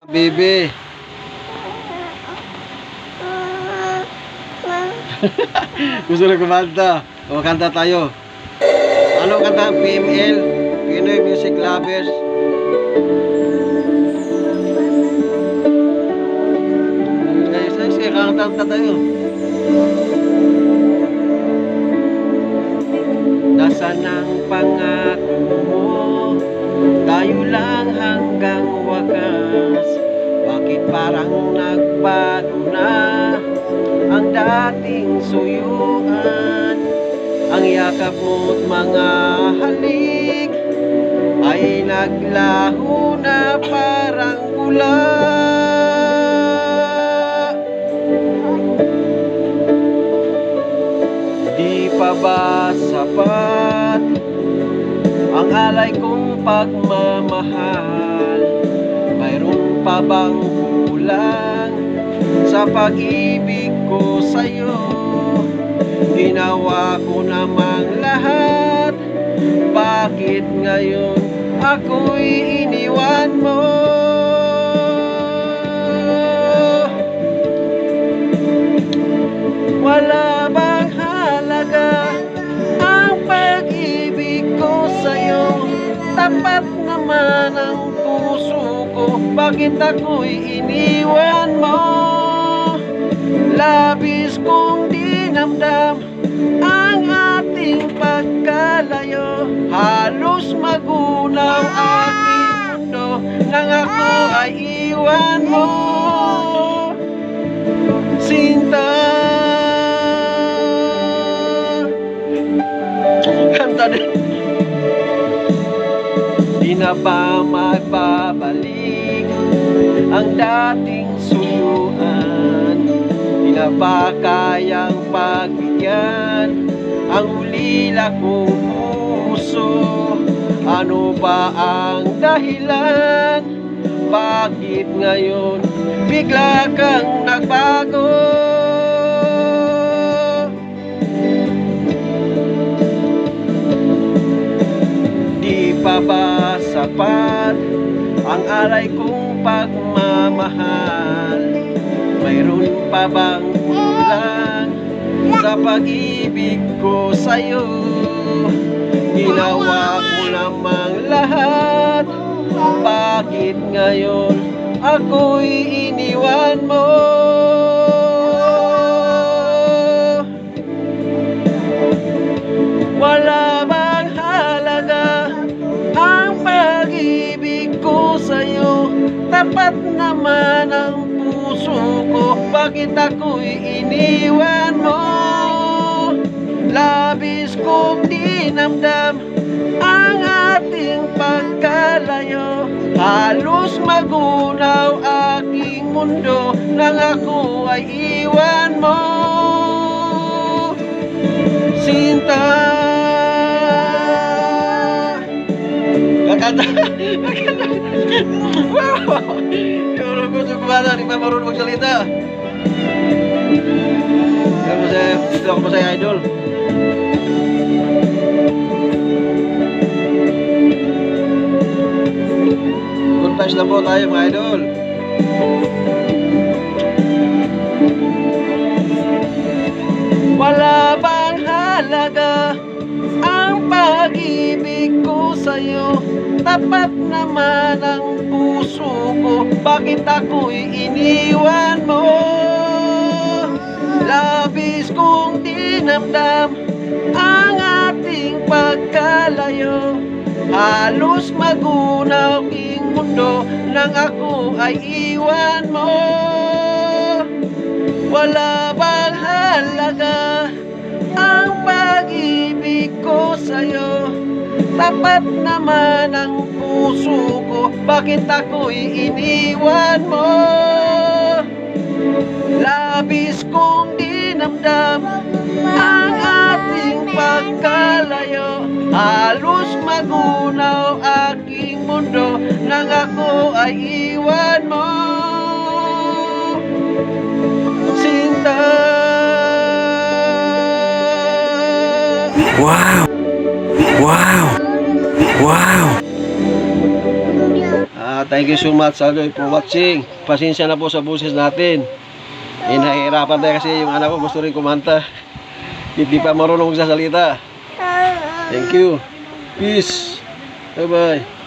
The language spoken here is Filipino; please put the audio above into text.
Baby. Gusto na kumanta. O, kanta tayo. Ano kanta? PML? Pinoy Music Lovers. Sige, kanta tayo. Nasaan ang pangako mo? Tayo lang hanggang wakas. Bakit parang nagbago na ang dating suyuan? Ang yakap mo't mga halik ay naglaho na parang bula. Di pa ba sapat ang alay kong pagmamahal? Mayroon pa bang kulang sa pag-ibig ko sa'yo? Ginawa ko namang lahat, bakit ngayon ako'y iniwan mo? Wala bang halaga ang pag-ibig ko sa'yo? Tapat naman ang puso ko, bakit ako'y iniwan mo? Labis kong dinamdam ang ating pagkalayo. Halos magunaw aking mundo nang ako ay iwan mo. Sinta, kanta din. Di na ba magbabalik ang dating suyuan? Di na ba kayang pagbigyan ang ulila kong puso? Ano ba ang dahilan? Bakit ngayon bigla kang nagbago? Di pa ba sapat ang alay kong pagmamahal? Mayroon pa bang kulang sa pag-ibig ko sa'yo? Ginawa ko namang lahat, bakit ngayon ako'y iniwan mo? Wala bang halaga ang pag-ibig ko sa'yo? Tapat naman ang puso ko, bakit ako'y iniwan mo? Labis kong dinamdam ang ating pagkalayo. Halos magunaw aking mundo nang ako ay iwan mo. Sinta, kakanta. Wow! Yung gusto ko ba na, di ba marunong magsalita? Dito ako masaya, idol. Good vibes lang po tayo, mga idol. Wala bang halaga ang pag-ibig ko sa'yo? Tapat naman ang puso ko, bakit ako'y iniwan mo? Labis kong dinamdam ang ating pagkalayo. Halos magunaw aking mundo nang ako ay iwan mo. Wala bang halaga ang pag-ibig ko sa'yo? Tapat naman ang puso ko, bakit ako'y iniwan mo? Labis kong dinamdam ang ating pagkalayo. Halos magunaw aking mundo nang ako ay iwan mo. Sinta. Wow! Wow! Wow! Thank you so much for watching. Pasensya na po sa boses natin. Nahihirapan tayo kasi yung anak ko gusto rin kumanta. Hindi pa marunong magsasalita. Thank you. Peace. Bye-bye.